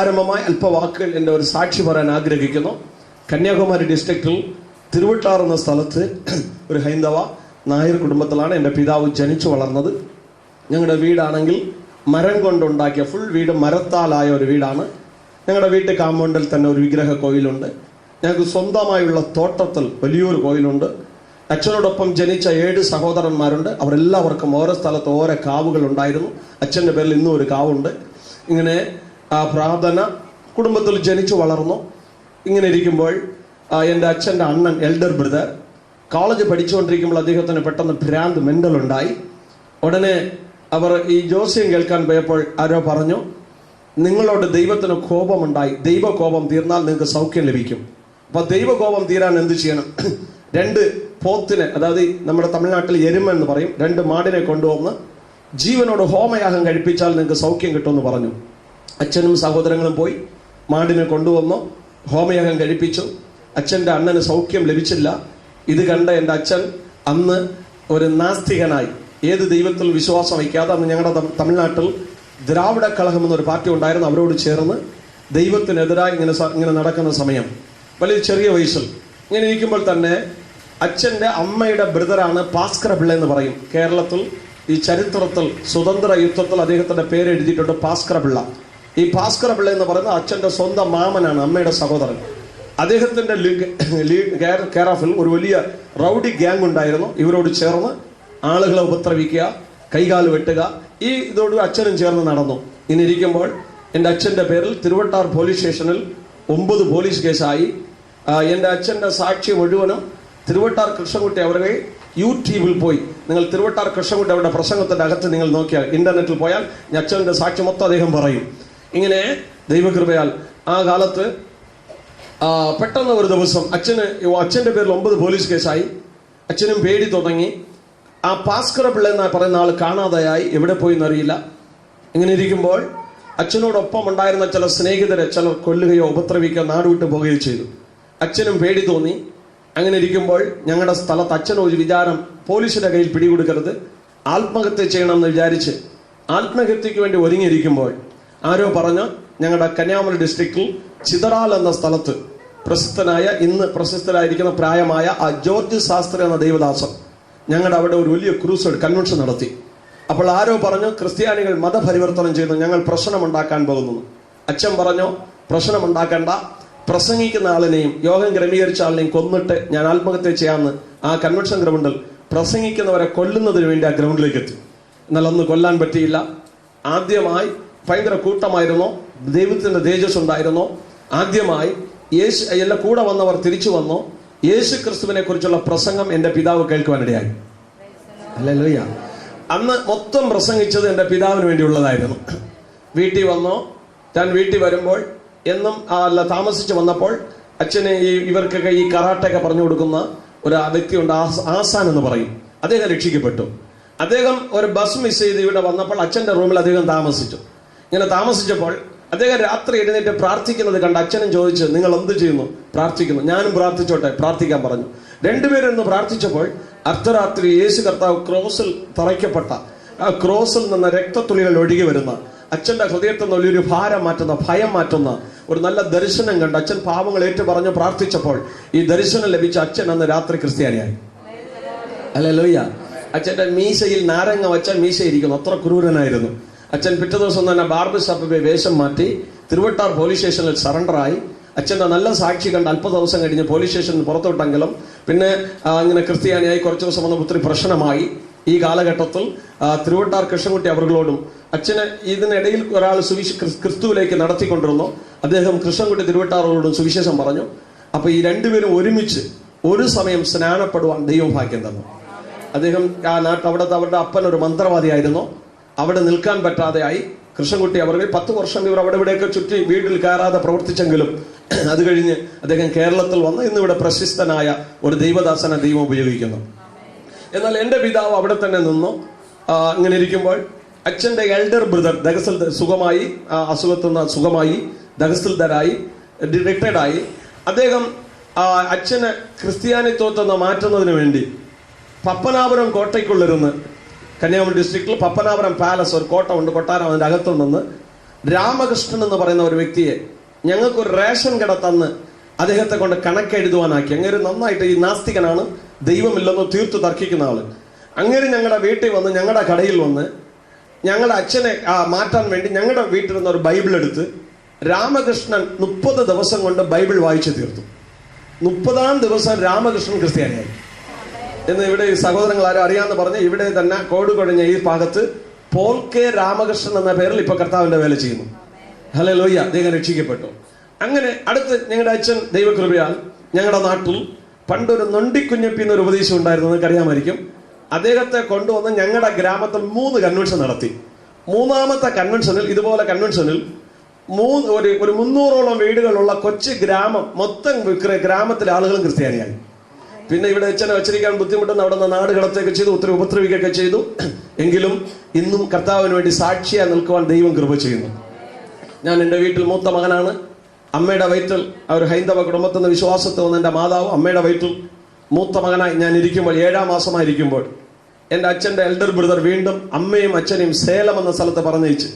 ആരംഭമായി അല്പവാക്കുകൾ എൻ്റെ ഒരു സാക്ഷി പറയാൻ ആഗ്രഹിക്കുന്നു. കന്യാകുമാരി ഡിസ്ട്രിക്റ്റിൽ തിരുവട്ടാർ എന്ന സ്ഥലത്ത് ഒരു ഹൈന്ദവ നായർ കുടുംബത്തിലാണ് എൻ്റെ പിതാവ് ജനിച്ചു വളർന്നത്. ഞങ്ങളുടെ വീടാണെങ്കിൽ മരം കൊണ്ടുണ്ടാക്കിയ ഫുൾ വീട് മരത്താലായ ഒരു വീടാണ്. ഞങ്ങളുടെ വീട്ടിൽ കാമ്പൗണ്ടിൽ തന്നെ ഒരു വിഗ്രഹ കോയിലുണ്ട്. ഞങ്ങൾക്ക് സ്വന്തമായുള്ള തോട്ടത്തിൽ വലിയൊരു കോയിലുണ്ട്. അച്ഛനോടൊപ്പം ജനിച്ച 7 സഹോദരന്മാരുണ്ട്. അവരെല്ലാവർക്കും ഓരോ സ്ഥലത്ത് ഓരോ കാവുകൾ ഉണ്ടായിരുന്നു. അച്ഛൻ്റെ പേരിൽ ഇന്നും ഒരു കാവുണ്ട്. ഇങ്ങനെ പ്രാർത്ഥന കുടുംബത്തിൽ ജനിച്ചു വളർന്നു. ഇങ്ങനെ ഇരിക്കുമ്പോൾ എൻ്റെ അച്ഛൻ്റെ അണ്ണൻ എൽഡർ ബ്രദർ കോളേജ് പഠിച്ചുകൊണ്ടിരിക്കുമ്പോൾ അദ്ദേഹത്തിന് പെട്ടെന്ന് ഭ്രാന്ത് മെൻ്റൽ ഉണ്ടായി. ഉടനെ അവർ ഈ ജോസ്യം കേൾക്കാൻ പോയപ്പോൾ ആരോ പറഞ്ഞു, നിങ്ങളോട് ദൈവത്തിന് കോപമുണ്ടായി, ദൈവകോപം തീർന്നാൽ നിങ്ങൾക്ക് സൗഖ്യം ലഭിക്കും. അപ്പോൾ ദൈവകോപം തീരാൻ എന്ത് ചെയ്യണം? 2 പോത്തിനെ, അതായത് നമ്മുടെ തമിഴ്നാട്ടിൽ എരുമ എന്ന് പറയും, 2 മാടിനെ കൊണ്ടുവന്ന് ജീവനോട് ഹോമയാഗം കഴിപ്പിച്ചാൽ നിങ്ങൾക്ക് സൗഖ്യം കിട്ടുമെന്ന് പറഞ്ഞു. അച്ഛനും സഹോദരങ്ങളും പോയി മാടിനെ കൊണ്ടുവന്നു, ഹോമയാഗം കഴിപ്പിച്ചു. അച്ഛൻ്റെ അണ്ണന് സൗഖ്യം ലഭിച്ചില്ല. ഇത് കണ്ട എൻ്റെ അച്ഛൻ അന്ന് ഒരു നാസ്തികനായി, ഏത് ദൈവത്തിൽ വിശ്വാസം വയ്ക്കാതെ, അന്ന് ഞങ്ങളുടെ തമിഴ്നാട്ടിൽ ദ്രാവിഡ കഴകം എന്നൊരു പാർട്ടി ഉണ്ടായിരുന്നു. അവരോട് ചേർന്ന് ദൈവത്തിനെതിരായി ഇങ്ങനെ നടക്കുന്ന സമയം, വലിയ ചെറിയ വയസ്സിൽ ഇങ്ങനെ ഇരിക്കുമ്പോൾ തന്നെ അച്ഛൻ്റെ അമ്മയുടെ ബ്രദറാണ് ഭാസ്കര പിള്ള എന്ന് പറയും. കേരളത്തിൽ ഈ ചരിത്രത്തിൽ സ്വതന്ത്ര യുദ്ധത്തിൽ അദ്ദേഹത്തിൻ്റെ പേര് എഴുതിയിട്ടുണ്ട്, ഭാസ്കര പിള്ള. ഈ ഭാസ്കര പിള്ള എന്ന് പറയുന്നത് അച്ഛൻ്റെ സ്വന്തം മാമനാണ്, അമ്മയുടെ സഹോദരൻ. അദ്ദേഹത്തിൻ്റെ കെയർ ഓഫിൽ ഒരു വലിയ റൗഡി ഗ്യാങ് ഉണ്ടായിരുന്നു. ഇവരോട് ചേർന്ന് ആളുകളെ ഉപദ്രവിക്കുക, കൈകാല് വെട്ടുക, ഈ ഇതോട് അച്ഛനും ചേർന്ന് നടന്നു. ഇനി ഇരിക്കുമ്പോൾ എൻ്റെ അച്ഛൻ്റെ പേരിൽ തിരുവട്ടാർ പോലീസ് സ്റ്റേഷനിൽ 9 പോലീസ് കേസായി. എൻ്റെ അച്ഛൻ്റെ സാക്ഷി മുഴുവനും തിരുവട്ടാർ കൃഷ്ണൻകുട്ടി അവരുടെ യൂട്യൂബിൽ പോയി, നിങ്ങൾ തിരുവട്ടാർ കൃഷ്ണൻകുട്ടി അവരുടെ പ്രസംഗത്തിൻ്റെ അകത്ത് നിങ്ങൾ നോക്കിയാൽ, ഇന്റർനെറ്റിൽ പോയാൽ അച്ഛൻ്റെ സാക്ഷി മൊത്തം അദ്ദേഹം പറയും. ഇങ്ങനെ ദൈവകൃപയാൽ ആ കാലത്ത് പെട്ടെന്ന് ഒരു ദിവസം അച്ഛൻ്റെ പേരിൽ 9 പോലീസ് കേസായി. അച്ഛനും പേടി തുടങ്ങി. ആ ഭാസ്കര പിള്ള എന്ന് പറയുന്ന ആൾ കാണാതെയായി, എവിടെ പോയി എന്നറിയില്ല. ഇങ്ങനെ ഇരിക്കുമ്പോൾ അച്ഛനോടൊപ്പം ഉണ്ടായിരുന്ന ചില സ്നേഹിതരെ ചിലർ കൊല്ലുകയോ ഉപദ്രവിക്കുകയോ നാടുവിട്ട് പോവുകയോ ചെയ്തു. അച്ഛനും പേടി തോന്നി. അങ്ങനെ ഇരിക്കുമ്പോൾ ഞങ്ങളുടെ സ്ഥലത്ത് അച്ഛനൊരു വിചാരം, പോലീസിന്റെ കയ്യിൽ പിടികൊടുക്കരുത്, ആത്മഹത്യ ചെയ്യണമെന്ന് വിചാരിച്ച് ആത്മഹത്യക്ക് വേണ്ടി ഒരുങ്ങിയിരിക്കുമ്പോൾ ആരോ പറഞ്ഞു, ഞങ്ങളുടെ കന്യാകുമാരി ഡിസ്ട്രിക്റ്റിൽ ചിതറാൽ എന്ന സ്ഥലത്ത് പ്രസിദ്ധനായ, ഇന്ന് പ്രശസ്തരായിരിക്കുന്ന പ്രായമായ ആ ജോർജ് ശാസ്ത്രി എന്ന ദൈവദാസൻ ഞങ്ങളുടെ അവിടെ ഒരു വലിയ ക്രൂസൈഡ് കൺവെൻഷൻ നടത്തി. അപ്പോൾ ആരോ പറഞ്ഞു, ക്രിസ്ത്യാനികൾ മതപരിവർത്തനം ചെയ്യുന്നു, ഞങ്ങൾ പ്രശ്നമുണ്ടാക്കാൻ പോകുന്നു. അച്ഛൻ പറഞ്ഞു, പ്രശ്നമുണ്ടാക്കേണ്ട, പ്രസംഗിക്കുന്ന ആളിനെയും യോഗം ക്രമീകരിച്ച ആളിനെയും കൊന്നിട്ട് ഞാൻ ആത്മഹത്യ ചെയ്യാമെന്ന് ആ കൺവെൻഷൻ ഗ്രൗണ്ടിൽ പ്രസംഗിക്കുന്നവരെ കൊല്ലുന്നതിന് വേണ്ടി ആ ഗ്രൗണ്ടിലേക്ക് എത്തി. എന്നാൽ അന്ന് കൊല്ലാൻ പറ്റിയില്ല. ആദ്യമായി ഭയങ്കര കൂട്ടമായിരുന്നു, ദൈവത്തിൻ്റെ തേജസ് ഉണ്ടായിരുന്നു. ആദ്യമായി എല്ലാം കൂടെ വന്നവർ തിരിച്ചു വന്നു. യേശു ക്രിസ്തുവിനെ കുറിച്ചുള്ള പ്രസംഗം എൻ്റെ പിതാവ് കേൾക്കുവാനിടയായി. ഹല്ലേലൂയ. അന്ന് മൊത്തം പ്രസംഗിച്ചത് എൻ്റെ പിതാവിന് വേണ്ടിയുള്ളതായിരുന്നു. വീട്ടിൽ വന്നോ, ഞാൻ വീട്ടിൽ വരുമ്പോൾ എന്നും താമസിച്ച് വന്നപ്പോൾ അച്ഛന് ഇവർക്കൊക്കെ ഈ കറാട്ടയൊക്കെ പറഞ്ഞു കൊടുക്കുന്ന ഒരു വ്യക്തിയുണ്ട്, ആസാൻ എന്ന് പറയും. അദ്ദേഹം രക്ഷിക്കപ്പെട്ടു. അദ്ദേഹം ഒരു ബസ് മിസ് ചെയ്ത് ഇവിടെ വന്നപ്പോൾ അച്ഛൻ്റെ റൂമിൽ അദ്ദേഹം താമസിച്ചു. ഇങ്ങനെ താമസിച്ചപ്പോൾ അദ്ദേഹം രാത്രി എഴുന്നേറ്റ് പ്രാർത്ഥിക്കുന്നത് കണ്ട് അച്ഛനും ചോദിച്ചു, നിങ്ങൾ എന്ത് ചെയ്യുന്നു? പ്രാർത്ഥിക്കുന്നു. ഞാനും പ്രാർത്ഥിച്ചോട്ടെ, പ്രാർത്ഥിക്കാൻ പറഞ്ഞു. 2 പേരൊന്ന് പ്രാർത്ഥിച്ചപ്പോൾ അർദ്ധരാത്രി യേശു കർത്താവ് ക്രോസിൽ തറയ്ക്കപ്പെട്ട ആ ക്രോസിൽ നിന്ന് രക്തത്തുള്ളികൾ ഒഴുകി വരുന്ന, അച്ഛൻ്റെ ഹൃദയത്തിൽ നിന്ന് വലിയൊരു ഭാരം മാറ്റുന്ന, ഭയം മാറ്റുന്ന ഒരു നല്ല ദർശനം കണ്ട് അച്ഛൻ പാവങ്ങൾ ഏറ്റു പറഞ്ഞ് പ്രാർത്ഥിച്ചപ്പോൾ ഈ ദർശനം ലഭിച്ച അച്ഛൻ അന്ന് രാത്രി ക്രിസ്ത്യാനിയായി. ഹല്ലേലൂയ. അച്ഛൻ്റെ മീശയിൽ നാരങ്ങ വെച്ച മീശ ഇരിക്കുന്നു, അത്ര ക്രൂരനായിരുന്നു അച്ഛൻ. പിറ്റേ ദിവസം തന്നെ ബാർബർ ഷാപ്പിൽ വേഷം മാറ്റി തിരുവട്ടാർ പോലീസ് സ്റ്റേഷനിൽ സറണ്ടറായി. അച്ഛൻ്റെ നല്ല സാക്ഷി കണ്ട് അല്പ ദിവസം കഴിഞ്ഞ് പോലീസ് സ്റ്റേഷനിൽ പുറത്തുവിട്ടെങ്കിലും പിന്നെ ഇങ്ങനെ ക്രിസ്ത്യാനിയായി കുറച്ച് ദിവസം വന്ന ഒത്തിരി പ്രശ്നമായി. ഈ കാലഘട്ടത്തിൽ തിരുവട്ടാർ കൃഷ്ണൻകുട്ടി അവர்களോടും അച്ഛന് ഇതിനിടയിൽ ഒരാൾ ക്രിസ്തുവിലേക്ക് നടത്തിക്കൊണ്ടിരുന്നു. അദ്ദേഹം കൃഷ്ണൻകുട്ടി തിരുവട്ടാറോടും സുവിശേഷം പറഞ്ഞു. അപ്പോൾ ഈ 2 പേരും ഒരുമിച്ച് ഒരു സമയം സ്നാനപ്പെടുവാൻ ദൈവം ഭാഗ്യം തന്നു. അദ്ദേഹം ആ അവരുടെ അപ്പൻ ഒരു മന്ത്രവാദിയായിരുന്നു. അവിടെ നിൽക്കാൻ പറ്റാതെയായി. കൃഷ്ണൻകുട്ടി അവർ 10 വർഷം ഇവർ അവിടെ ഇവിടെയൊക്കെ ചുറ്റി വീട്ടിൽ കയറാതെ പ്രവർത്തിച്ചെങ്കിലും അത് കഴിഞ്ഞ് അദ്ദേഹം കേരളത്തിൽ വന്ന് ഇന്നിവിടെ പ്രശസ്തനായ ഒരു ദൈവദാസനെ ദൈവം ഉപയോഗിക്കുന്നു. എന്നാൽ എൻ്റെ പിതാവ് അവിടെ തന്നെ നിന്നു. ഇങ്ങനെ ഇരിക്കുമ്പോൾ അച്ഛൻ്റെ എൽഡർ ബ്രദർ സുഖമായി, അസുഖത്തിൽ നിന്ന് സുഖമായി, ദഹസിൽദാരായി, റിട്ടയർഡായി. അദ്ദേഹം അച്ഛനെ ക്രിസ്ത്യാനിത്വത്തിൽ നിന്ന് മാറ്റുന്നതിന് വേണ്ടി പപ്പനാപുരം കോട്ടയ്ക്കുള്ളിരുന്ന്, കന്യാകുമാരി ഡിസ്ട്രിക്റ്റിൽ പപ്പനാപുരം പാലസ് ഒരു കോട്ട ഉണ്ട്, കൊട്ടാരം, അതിൻ്റെ അകത്തു നിന്ന് രാമകൃഷ്ണൻ എന്ന് പറയുന്ന ഒരു വ്യക്തിയെ ഞങ്ങൾക്കൊരു റേഷൻ കട തന്ന് അദ്ദേഹത്തെ കൊണ്ട് കണക്കെഴുതുവാനാക്കി. അങ്ങനെ നന്നായിട്ട് ഈ നാസ്തികനാണ്, ദൈവമില്ലെന്ന് തീർത്തു തർക്കിക്കുന്ന ആള്. അങ്ങനെ ഞങ്ങളുടെ വീട്ടിൽ വന്ന്, ഞങ്ങളുടെ കടയിൽ വന്ന് ഞങ്ങളുടെ അച്ഛനെ മാറ്റാൻ വേണ്ടി ഞങ്ങളുടെ വീട്ടിൽ നിന്ന് ഒരു ബൈബിൾ എടുത്ത് രാമകൃഷ്ണൻ 30 ദിവസം കൊണ്ട് ബൈബിൾ വായിച്ചു തീർത്തു. 30-ാം ദിവസം രാമകൃഷ്ണൻ ക്രിസ്ത്യാനിയായി എന്ന് ഇവിടെ സഹോദരങ്ങൾ ആരും അറിയാമെന്ന് പറഞ്ഞ് ഇവിടെ തന്നെ കോടുകൊഴിഞ്ഞ ഈ ഭാഗത്ത് പോൾ കെ രാമകൃഷ്ണൻ എന്ന പേരിൽ ഇപ്പൊ കർത്താവിന്റെ വേല ചെയ്യുന്നു. ഹല്ലേലൂയ, ദൈവം രക്ഷിക്കപ്പെട്ടു. അങ്ങനെ അടുത്ത് ഞങ്ങളുടെ അച്ഛൻ ദൈവകൃപയാൽ ഞങ്ങളുടെ നാട്ടിൽ പണ്ടൊരു നൊണ്ടിക്കുഞ്ഞപ്പി എന്നൊരു ഉപദേശം ഉണ്ടായിരുന്നു, നിങ്ങൾക്ക് അറിയാമായിരിക്കും. അദ്ദേഹത്തെ കൊണ്ടുവന്ന് ഞങ്ങളുടെ ഗ്രാമത്തിൽ 3 കൺവെൻഷൻ നടത്തി. 3-ാമത്തെ കൺവെൻഷനിൽ ഇതുപോലെ കൺവെൻഷനിൽ ഒരു 300ഓളം വീടുകളുള്ള കൊച്ചു ഗ്രാമം മൊത്തം ഗ്രാമത്തിലെ ആളുകളും ക്രിസ്ത്യാനിയായി. പിന്നെ ഇവിടെ അച്ഛനെ വച്ചിരിക്കാൻ ബുദ്ധിമുട്ടുന്ന അവിടെ നിന്ന് നാട് കടത്തുകയൊക്കെ ചെയ്തു, ഒത്തിരി ഉപദ്രവിക്കുകയൊക്കെ ചെയ്തു. എങ്കിലും ഇന്നും കർത്താവിന് വേണ്ടി സാക്ഷിയായി നിൽക്കുവാൻ ദൈവം കൃപ ചെയ്യുന്നു. ഞാൻ എൻ്റെ വീട്ടിൽ മൂത്ത മകനാണ്. അമ്മയുടെ വയറ്റിൽ ഒരു ഹൈന്ദവ കുടുംബത്തിൽ നിന്ന് വിശ്വാസത്തിൽ വന്ന എൻ്റെ മാതാവ് അമ്മയുടെ വയറ്റിൽ മൂത്ത മകനായി ഞാൻ ഇരിക്കുമ്പോൾ 7-ാം മാസമായിരിക്കുമ്പോൾ എൻ്റെ അച്ഛൻ്റെ എൽഡർ ബ്രദർ വീണ്ടും അമ്മയും അച്ഛനെയും സേലം എന്ന സ്ഥലത്ത് പറഞ്ഞയച്ച്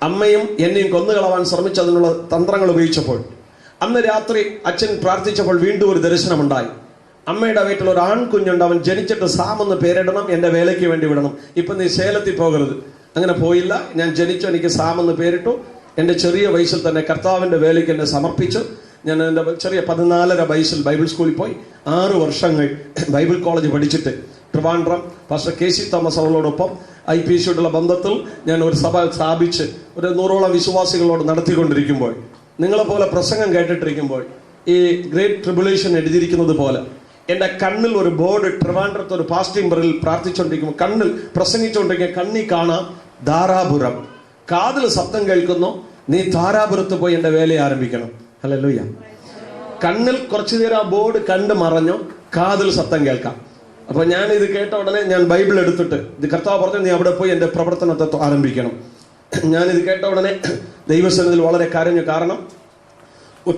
അമ്മയും എന്നെയും കൊന്നുകളവാൻ ശ്രമിച്ചതിനുള്ള തന്ത്രങ്ങൾ ഉപയോഗിച്ചപ്പോൾ അന്ന് രാത്രി അച്ഛൻ പ്രാർത്ഥിച്ചപ്പോൾ വീണ്ടും ഒരു ദർശനമുണ്ടായി. അമ്മയുടെ വീട്ടിൽ ഒരു ആൺകുഞ്ഞുണ്ട്, അവൻ ജനിച്ചിട്ട് സാമെന്ന് പേരിടണം, എൻ്റെ വേലയ്ക്ക് വേണ്ടി വിടണം, ഇപ്പം നീ സേലത്തിൽ പോകരുത്. അങ്ങനെ പോയില്ല. ഞാൻ ജനിച്ചു, എനിക്ക് സാമെന്ന് പേരിട്ടു. എൻ്റെ ചെറിയ വയസ്സിൽ തന്നെ കർത്താവിൻ്റെ വേലയ്ക്ക് എന്നെ സമർപ്പിച്ചു. ഞാൻ എൻ്റെ ചെറിയ 14.5 വയസ്സിൽ ബൈബിൾ സ്കൂളിൽ പോയി 6 വർഷങ്ങൾ ബൈബിൾ കോളേജ് പഠിച്ചിട്ട് Trivandrum pastor K C Thomas അവളോടൊപ്പം IPCയോടുള്ള ബന്ധത്തിൽ ഞാൻ ഒരു സഭ സ്ഥാപിച്ച് ഒരു 100ഓളം വിശ്വാസികളോട് നടത്തിക്കൊണ്ടിരിക്കുമ്പോൾ, നിങ്ങളെപ്പോലെ പ്രസംഗം കേട്ടിട്ടിരിക്കുമ്പോൾ ഈ ഗ്രേറ്റ് ട്രിബുലേഷൻ എഴുതിയിരിക്കുന്നത് പോലെ എൻ്റെ കണ്ണിൽ ഒരു ബോർഡ് ട്രിവാൻഡ്രത്ത് ഒരു ഫാസ്റ്റിംഗ് ബറിൽ പ്രാർത്ഥിച്ചുകൊണ്ടിരിക്കുമ്പോൾ കണ്ണിൽ പ്രസംഗിച്ചുകൊണ്ടിരിക്കുക, കണ്ണി കാണാം ധാരാപുരം, കാതിൽ ശബ്ദം കേൾക്കുന്നു, നീ ധാരാപുരത്ത് പോയി എൻ്റെ വേലയെ ആരംഭിക്കണം. ഹല്ലേലൂയ. കണ്ണിൽ കുറച്ചു നേരം ആ ബോർഡ് കണ്ട് മറഞ്ഞു, കാതിൽ ശബ്ദം കേൾക്കാം. അപ്പൊ ഞാൻ ഇത് കേട്ട ഉടനെ ഞാൻ ബൈബിൾ എടുത്തിട്ട് ഇത് കർത്താവ് പറഞ്ഞു നീ അവിടെ പോയി എൻ്റെ പ്രവർത്തനത്തെ ആരംഭിക്കണം. ഞാൻ ഇത് കേട്ട ഉടനെ ദൈവസന്നിധിയിൽ വളരെ കരഞ്ഞു. കാരണം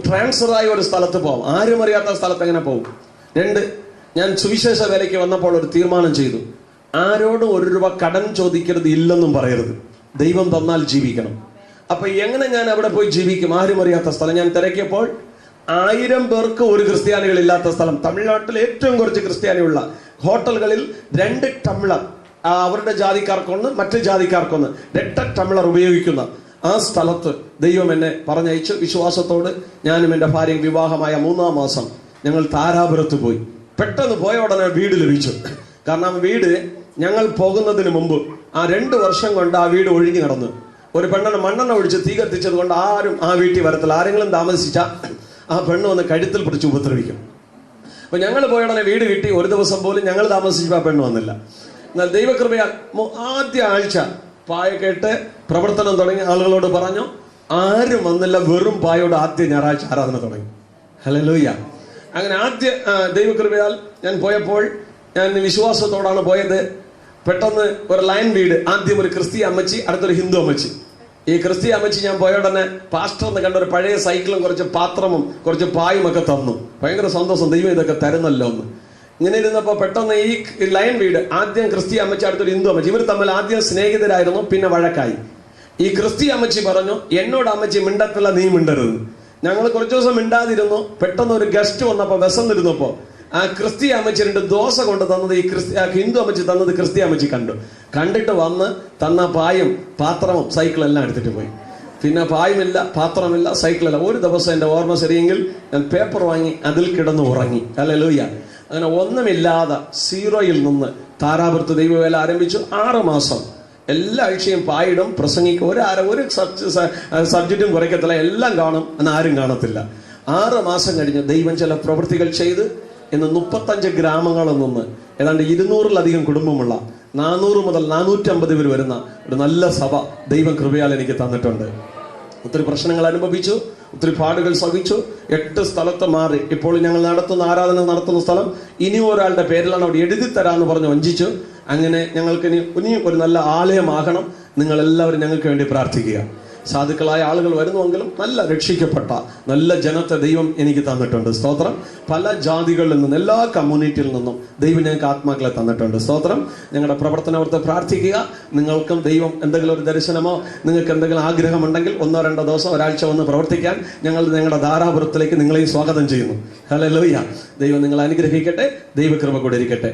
ട്രാൻസ്ഫറായി ഒരു സ്ഥലത്ത് പോകാം, ആരും അറിയാത്ത സ്ഥലത്ത് എങ്ങനെ പോകും. 2, ഞാൻ സുവിശേഷ വേലയ്ക്ക് വന്നപ്പോൾ ഒരു തീരുമാനം ചെയ്തു, ആരോടും 1 രൂപ കടം ചോദിക്കരുത്, ഇല്ലെന്നും പറയരുത്, ദൈവം തന്നാൽ ജീവിക്കണം. അപ്പൊ എങ്ങനെ ഞാൻ അവിടെ പോയി ജീവിക്കും? ആരും അറിയാത്ത സ്ഥലം. ഞാൻ തിരക്കിയപ്പോൾ 1000 പേർക്ക് ഒരു ക്രിസ്ത്യാനികൾ ഇല്ലാത്ത സ്ഥലം, തമിഴ്നാട്ടിൽ ഏറ്റവും കുറച്ച് ക്രിസ്ത്യാനിയുള്ള ഹോട്ടലുകളിൽ 2 ടംബ്ലർ അവരുടെ ജാതിക്കാർക്കൊന്ന് മറ്റു ജാതിക്കാർക്കൊന്ന് 2 ടംബ്ലർ ഉപയോഗിക്കുന്ന ആ സ്ഥലത്ത് ദൈവം എന്നെ പറഞ്ഞയച്ചു. വിശ്വാസത്തോട് ഞാനും എൻ്റെ ഭാര്യയും വിവാഹമായ 3-ാം മാസം ഞങ്ങൾ താരാപുരത്ത് പോയി. പെട്ടെന്ന് പോയ ഉടനെ വീട് ലഭിച്ചു. കാരണം വീട് ഞങ്ങൾ പോകുന്നതിന് മുമ്പ് 2 വർഷം കൊണ്ട് ആ വീട് ഒഴിഞ്ഞു കിടന്നു. ഒരു പെണ്ണിന് മണ്ണെണ്ണ ഒഴിച്ച് തീ കത്തിച്ചത് കൊണ്ട് ആരും ആ വീട്ടിൽ വരത്തില്ല. ആരെങ്കിലും താമസിച്ചാൽ ആ പെണ്ണ് വന്ന് കഴുത്തിൽ പിടിച്ച് ഉപദ്രവിക്കും. അപ്പൊ ഞങ്ങൾ പോയ ഉടനെ വീട് കിട്ടി. ഒരു ദിവസം പോലും ഞങ്ങൾ താമസിച്ചപ്പോൾ ആ പെണ്ണ് വന്നില്ല. എന്നാൽ ദൈവകൃപയാൽ ആദ്യ ആഴ്ച പായ കേട്ട് പ്രവർത്തനം തുടങ്ങി ആളുകളോട് പറഞ്ഞു, ആരും വന്നില്ല, വെറും പായോട് ആദ്യ ഞായറാഴ്ച ആരാധന തുടങ്ങി. ഹല്ലേലൂയ. അങ്ങനെ ആദ്യ ദൈവകൃപയാൽ ഞാൻ പോയപ്പോൾ ഞാൻ വിശ്വാസത്തോടാണ് പോയത്. പെട്ടെന്ന് ഒരു ലൈൻ വീട്, ആദ്യം ഒരു ക്രിസ്തീയ അമ്മച്ചി, അടുത്തൊരു ഹിന്ദു അമ്മച്ചി. ഈ ക്രിസ്തീയ അമ്മച്ചി ഞാൻ പോയ ഉടനെ പാസ്റ്ററിന് കണ്ട ഒരു പഴയ സൈക്കിളും കുറച്ച് പാത്രവും കുറച്ച് പായും ഒക്കെ തന്നു. ഭയങ്കര സന്തോഷം, ദൈവം ഇതൊക്കെ തരുന്നല്ലോ എന്ന്. ഇങ്ങനെ ഇരുന്നപ്പോൾ പെട്ടെന്ന് ഈ ലൈൻ വീട്, ആദ്യം ക്രിസ്തീയ അമ്മച്ചി, അടുത്തൊരു ഹിന്ദു അമ്മച്ചി, ഇവർ തമ്മിൽ ആദ്യം സ്നേഹിതരായിരുന്നു, പിന്നെ വഴക്കായി. ഈ ക്രിസ്തീയ അമ്മച്ചി പറഞ്ഞു, എന്നോട് അമ്മച്ചി മിണ്ടത്തില്ല, നീ മിണ്ടരുത്. ഞങ്ങൾ കുറച്ച് ദിവസം മിണ്ടാതിരുന്നു. പെട്ടെന്ന് ഒരു ഗസ്റ്റ് വന്നപ്പോൾ വിശന്നിരുന്നപ്പോൾ ആ ക്രിസ്തീയ അമ്മച്ചി 2 ദോശ കൊണ്ട് തന്നത് ഈ ഹിന്ദു അമ്മച്ചി തന്നത് ക്രിസ്തീയ അമ്മച്ചി കണ്ടിട്ട് വന്ന് തന്ന പായും പാത്രവും സൈക്കിളെല്ലാം എടുത്തിട്ട് പോയി. പിന്നെ പായുമില്ല, പാത്രമില്ല, സൈക്കിളല്ല. ഒരു ദിവസം എൻ്റെ ഓർമ്മ ശരിയെങ്കിൽ ഞാൻ പേപ്പർ വാങ്ങി അതിൽ കിടന്ന് ഉറങ്ങി. ഹല്ലേലൂയ. അങ്ങനെ ഒന്നുമില്ലാതെ 0-യിൽ നിന്ന് താരാപുരത്ത് ദൈവവേല ആരംഭിച്ചു. 6 മാസം എല്ലാ ആഴ്ചയും പായിടും, പ്രസംഗിക്കും. ഒരു സബ്ജക്റ്റും കുറയ്ക്കത്തില്ല, എല്ലാം കാണും, എന്നാൽ ആരും കാണത്തില്ല. 6 മാസം കഴിഞ്ഞ് ദൈവം ചില പ്രവൃത്തികൾ ചെയ്ത് ഇന്ന് 35 ഗ്രാമങ്ങളിൽ നിന്ന് ഏതാണ്ട് 200-ലധികം കുടുംബമുള്ള 400 മുതൽ 450 പേർ വരുന്ന ഒരു നല്ല സഭ ദൈവം കൃപയാൽ എനിക്ക് തന്നിട്ടുണ്ട്. ഒത്തിരി പ്രശ്നങ്ങൾ അനുഭവിച്ചു, ഒത്തിരി പാടുകൾ സഹിച്ചു. 8 സ്ഥലത്ത് മാറി. ഇപ്പോൾ ഞങ്ങൾ ആരാധന നടത്തുന്ന സ്ഥലം ഇനിയും ഒരാളുടെ പേരിലാണ് അവിടെ എഴുതി തരാമെന്ന് പറഞ്ഞ് വഞ്ചിച്ചു. അങ്ങനെ ഞങ്ങൾക്ക് ഇനിയും ഒരു നല്ല ആലയമാകണം. നിങ്ങളെല്ലാവരും ഞങ്ങൾക്ക് വേണ്ടി പ്രാർത്ഥിക്കുക. സാധുക്കളായ ആളുകൾ വരുന്നുവെങ്കിലും നല്ല രക്ഷിക്കപ്പെട്ട നല്ല ജനത്തെ ദൈവം എനിക്ക് തന്നിട്ടുണ്ട്. സ്തോത്രം. പല ജാതികളിൽ നിന്നും എല്ലാ കമ്മ്യൂണിറ്റിയിൽ നിന്നും ദൈവം ഞങ്ങൾക്ക് ആത്മാക്കളെ തന്നിട്ടുണ്ട്. സ്തോത്രം. ഞങ്ങളുടെ പ്രവർത്തനം ഓർത്ത് പ്രാർത്ഥിക്കുക. നിങ്ങൾക്കും ദൈവം എന്തെങ്കിലും ഒരു ദർശനമോ നിങ്ങൾക്ക് എന്തെങ്കിലും ആഗ്രഹമുണ്ടെങ്കിൽ 1-2 ദിവസം ഒരാഴ്ച വന്ന് പ്രവർത്തിക്കാൻ ഞങ്ങളുടെ ധാരാപുരത്തിലേക്ക് നിങ്ങളെയും സ്വാഗതം ചെയ്യുന്നു. ഹല്ലേലൂയ. ദൈവം നിങ്ങളെ അനുഗ്രഹിക്കട്ടെ. ദൈവകൃപ കൂടെ ഇരിക്കട്ടെ.